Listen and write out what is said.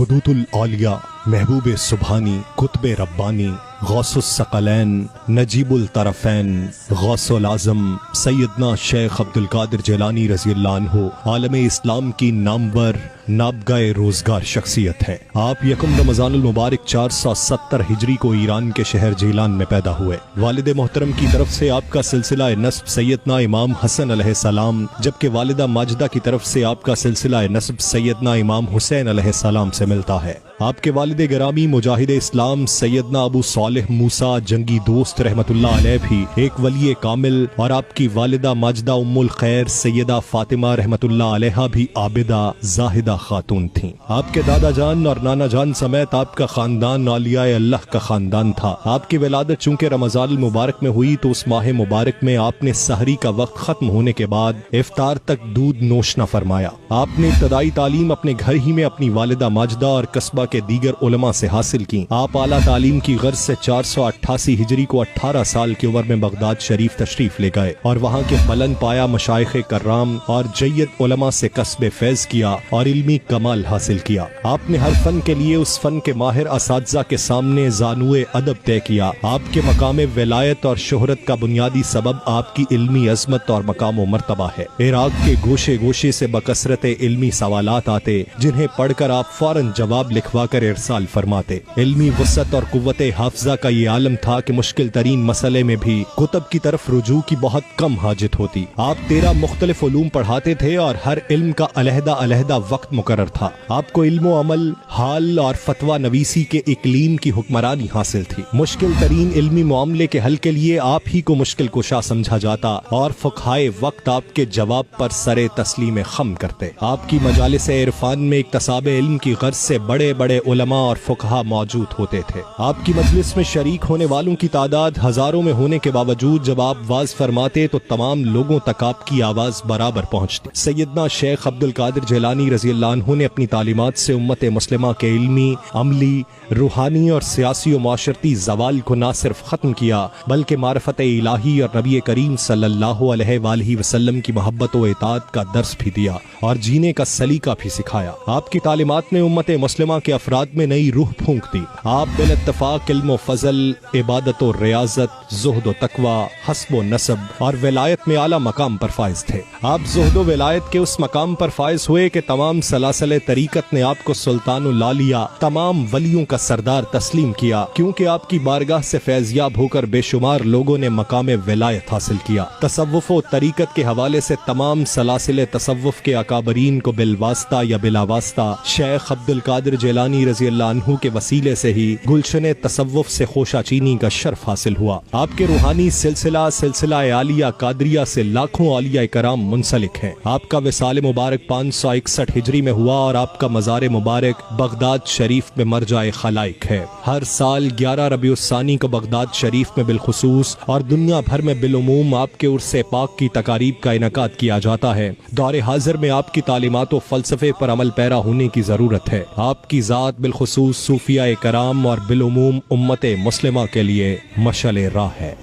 حدود العالیہ محبوب سبحانی قطب ربانی غوث الثقلین نجیب الطرفین غوث العظم سیدنا شیخ عبدالقادر جیلانی رضی اللہ عنہ عالم اسلام کی نامور نابغہ روزگار شخصیت ہے۔ آپ یکم رمضان المبارک 470 ہجری کو ایران کے شہر جیلان میں پیدا ہوئے۔ والد محترم کی طرف سے آپ کا سلسلہ نسب سیدنا امام حسن علیہ السلام، جبکہ والدہ ماجدہ کی طرف سے آپ کا سلسلہ نسب سیدنا امام حسین علیہ السلام سے ملتا ہے۔ آپ کے والد گرامی مجاہد اسلام سیدنا ابو صالح موسیٰ جنگی دوست رحمت اللہ علیہ بھی ایک ولی کامل، اور آپ کی والدہ ماجدہ ام الخیر سیدہ فاطمہ رحمت اللہ علیہ بھی عابدہ زاہدہ خاتون تھیں۔ آپ کے دادا جان اور نانا جان سمیت آپ کا خاندان اولیاء اللہ کا خاندان تھا۔ آپ کی ولادت چونکہ رمضان المبارک میں ہوئی تو اس ماہ مبارک میں آپ نے سحری کا وقت ختم ہونے کے بعد افطار تک دودھ نوش نہ فرمایا۔ آپ نے ابتدائی تعلیم اپنے گھر ہی میں اپنی والدہ ماجدہ اور قصبہ کے دیگر علماء سے حاصل کی۔ آپ اعلیٰ تعلیم کی غرض سے 488 ہجری کو 18 سال کی عمر میں بغداد شریف تشریف لے گئے اور وہاں کے بلند پایا مشائخ کرام اور جید علماء سے کسب فیض کیا اور علمی کمال حاصل کیا۔ آپ نے ہر فن کے لیے اس فن کے ماہر اساتذہ کے سامنے زانوئے ادب طے کیا۔ آپ کے مقام ولایت اور شہرت کا بنیادی سبب آپ کی علمی عظمت اور مقام و مرتبہ ہے۔ عراق کے گوشے گوشے سے بکثرت علمی سوالات آتے جنہیں پڑھ کر آپ فوراً جواب لکھوا کر ارسال فرماتے۔ علمی وسعت اور قوت حافظہ کا یہ عالم تھا کہ مشکل ترین مسئلے میں بھی کتب کی طرف رجوع کی بہت کم حاجت ہوتی۔ آپ 13 مختلف علوم پڑھاتے تھے اور ہر علم کا علیحدہ علیحدہ وقت مقرر تھا۔ آپ کو علم و عمل، حال اور فتویٰ نویسی کے اقلیم کی حکمرانی حاصل تھی۔ مشکل ترین علمی معاملے کے حل کے لیے آپ ہی کو مشکل کشا سمجھا جاتا اور فقہائے وقت آپ کے جواب پر سر تسلیم خم کرتے۔ آپ کی مجالس عرفان میں اکتساب علم کی غرض سے بڑے بڑے علماء اور فقہا موجود ہوتے تھے۔ آپ کی مجلس میں شریک ہونے والوں کی تعداد ہزاروں میں ہونے کے باوجود جب آپ واز فرماتے تو تمام لوگوں تک آپ کی آواز برابر پہنچتی۔ سیدنا شیخ عبدالقادر جیلانی رضی اللہ عنہ نے اپنی تعلیمات سے امت مسلمہ کے علمی، عملی، روحانی اور سیاسی و معاشرتی زوال کو نہ صرف ختم کیا بلکہ معرفت الہی اور نبی کریم صلی اللہ علیہ وآلہ وسلم کی محبت و اطاعت کا درس بھی دیا اور جینے کا سلیقہ بھی سکھایا۔ آپ کی تعلیمات نے امت مسلمہ کے افراد میں نئی روح پھونک دی۔ آپ بالاتفاق علم و فضل، عبادت و ریاضت، زہد و تقوی، حسب و نسب اور ولایت میں اعلیٰ مقام پر فائز تھے۔ آپ زہد و ولایت کے اس مقام پر فائز ہوئے کہ تمام سلاسل طریقت نے آپ کو سلطان العالیہ، تمام ولیوں کا سردار تسلیم کیا، کیونکہ آپ کی بارگاہ سے فیض یاب ہو کر بے شمار لوگوں نے مقام ولایت حاصل کیا۔ تصوف و طریقت کے حوالے سے تمام سلاسل تصوف کے اکابرین کو بالواسطہ یا بلا واسطہ شیخ عبدالقادر جیلانی رضی اللہ عنہ کے وسیلے سے ہی گلشن تصوف سے خوشہ چینی کا شرف حاصل ہوا۔ آپ کے روحانی سلسلہ عالیہ قادریہ سے لاکھوں اولیاء کرام منسلک ہیں۔ آپ کا وصال مبارک 561 ہجری میں ہوا اور آپ کا مزار مبارک بغداد شریف میں مرجع خلائق ہے۔ ہر سال 11 ربیع الثانی کو بغداد شریف میں بالخصوص اور دنیا بھر میں بالعموم آپ کے عرس پاک کی تقاریب کا انعقاد کیا جاتا ہے۔ دور حاضر میں آپ کی تعلیمات و فلسفے پر عمل پیرا ہونے کی ضرورت ہے۔ آپ کی ذات بالخصوص صوفیاء کرام اور بالعموم امت مسلمہ کے لیے مشعل راہ ہے۔